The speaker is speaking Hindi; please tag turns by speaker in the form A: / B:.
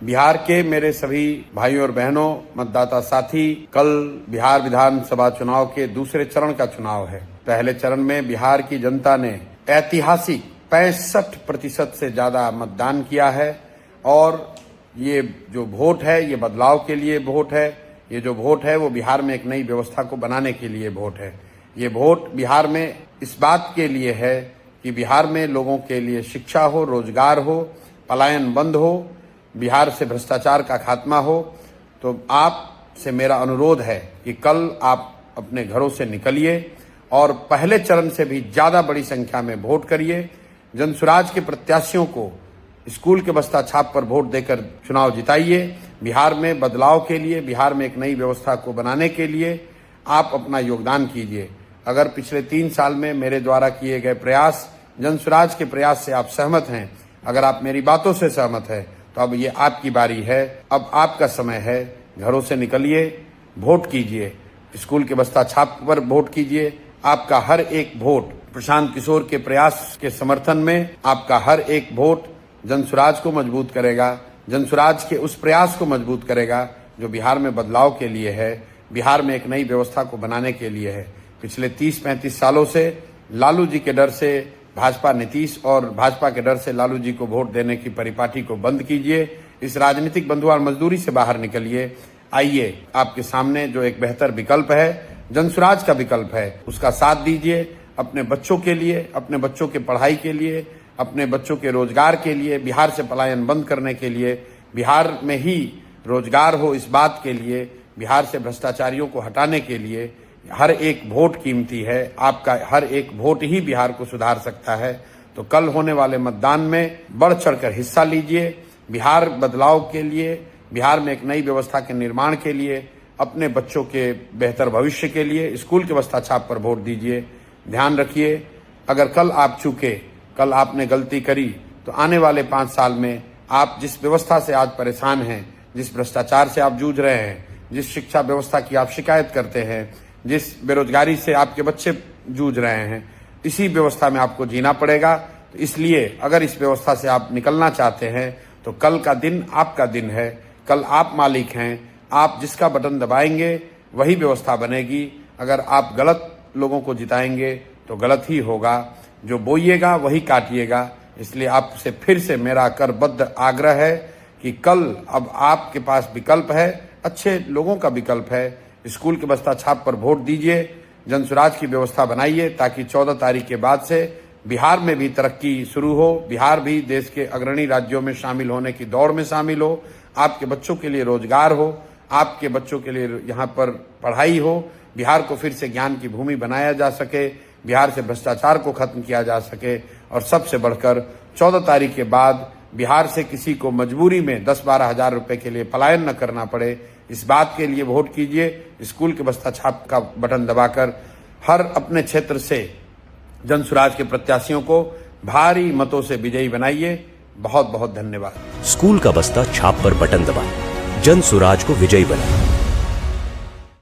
A: बिहार के मेरे सभी भाइयों और बहनों, मतदाता साथी, कल बिहार विधानसभा चुनाव के दूसरे चरण का चुनाव है। पहले चरण में बिहार की जनता ने ऐतिहासिक 65% से ज्यादा मतदान किया है और ये जो वोट है ये बदलाव के लिए वोट है। ये जो वोट है वो बिहार में एक नई व्यवस्था को बनाने के लिए वोट है। ये वोट बिहार में इस बात के लिए है कि बिहार में लोगों के लिए शिक्षा हो, रोजगार हो, पलायन बंद हो, बिहार से भ्रष्टाचार का खात्मा हो। तो आपसे मेरा अनुरोध है कि कल आप अपने घरों से निकलिए और पहले चरण से भी ज्यादा बड़ी संख्या में वोट करिए। जनसुराज के प्रत्याशियों को स्कूल के बस्ता छाप पर वोट देकर चुनाव जिताइए। बिहार में बदलाव के लिए, बिहार में एक नई व्यवस्था को बनाने के लिए आप अपना योगदान कीजिए। अगर पिछले 3 साल में मेरे द्वारा किए गए प्रयास, जनसुराज के प्रयास से आप सहमत हैं, अगर आप मेरी बातों से सहमत हैं, तो अब ये आपकी बारी है। अब आपका समय है। घरों से निकलिए, वोट कीजिए, स्कूल के बस्ता छाप पर वोट कीजिए। आपका हर एक वोट प्रशांत किशोर के प्रयास के समर्थन में, आपका हर एक वोट जनसुराज को मजबूत करेगा, जनसुराज के उस प्रयास को मजबूत करेगा जो बिहार में बदलाव के लिए है, बिहार में एक नई व्यवस्था को बनाने के लिए है। पिछले 30-35 सालों से लालू जी के डर से भाजपा नीतीश और भाजपा के डर से लालू जी को वोट देने की परिपाटी को बंद कीजिए। इस राजनीतिक बंधुआर मजदूरी से बाहर निकलिए। आइए, आपके सामने जो एक बेहतर विकल्प है, जनसुराज का विकल्प है, उसका साथ दीजिए। अपने बच्चों के लिए, अपने बच्चों के पढ़ाई के लिए, अपने बच्चों के रोजगार के लिए, बिहार से पलायन बंद करने के लिए, बिहार में ही रोजगार हो इस बात के लिए, बिहार से भ्रष्टाचारियों को हटाने के लिए हर एक वोट कीमती है। आपका हर एक वोट ही बिहार को सुधार सकता है। तो कल होने वाले मतदान में बढ़ चढ़कर हिस्सा लीजिए। बिहार बदलाव के लिए, बिहार में एक नई व्यवस्था के निर्माण के लिए, अपने बच्चों के बेहतर भविष्य के लिए स्कूल के बस्ता छाप पर वोट दीजिए। ध्यान रखिए, अगर कल आप चूके, कल आपने गलती करी, तो आने वाले 5 साल में आप जिस व्यवस्था से आज परेशान हैं, जिस भ्रष्टाचार से आप जूझ रहे हैं, जिस शिक्षा व्यवस्था की आप शिकायत करते हैं, जिस बेरोजगारी से आपके बच्चे जूझ रहे हैं, इसी व्यवस्था में आपको जीना पड़ेगा। तो इसलिए अगर इस व्यवस्था से आप निकलना चाहते हैं तो कल का दिन आपका दिन है। कल आप मालिक हैं। आप जिसका बटन दबाएंगे वही व्यवस्था बनेगी। अगर आप गलत लोगों को जिताएंगे तो गलत ही होगा। जो बोइएगा वही काटिएगा। इसलिए आपसे फिर से मेरा करबद्ध आग्रह है कि कल अब आपके पास विकल्प है, अच्छे लोगों का विकल्प है। स्कूल के बस्ता छाप पर वोट दीजिए, जनसुराज की व्यवस्था बनाइए ताकि 14 तारीख के बाद से बिहार में भी तरक्की शुरू हो, बिहार भी देश के अग्रणी राज्यों में शामिल होने की दौड़ में शामिल हो, आपके बच्चों के लिए रोजगार हो, आपके बच्चों के लिए यहाँ पर पढ़ाई हो, बिहार को फिर से ज्ञान की भूमि बनाया जा सके, बिहार से भ्रष्टाचार को खत्म किया जा सके और सबसे बढ़कर 14 तारीख के बाद बिहार से किसी को मजबूरी में 10-12 हजार रुपए के लिए पलायन न करना पड़े। इस बात के लिए वोट कीजिए। स्कूल के बस्ता छाप का बटन दबाकर हर अपने क्षेत्र से जनसुराज के प्रत्याशियों को भारी मतों से विजयी बनाइए। बहुत बहुत धन्यवाद।
B: स्कूल का बस्ता छाप पर बटन दबाएं, जनसुराज को विजयी बनाएं।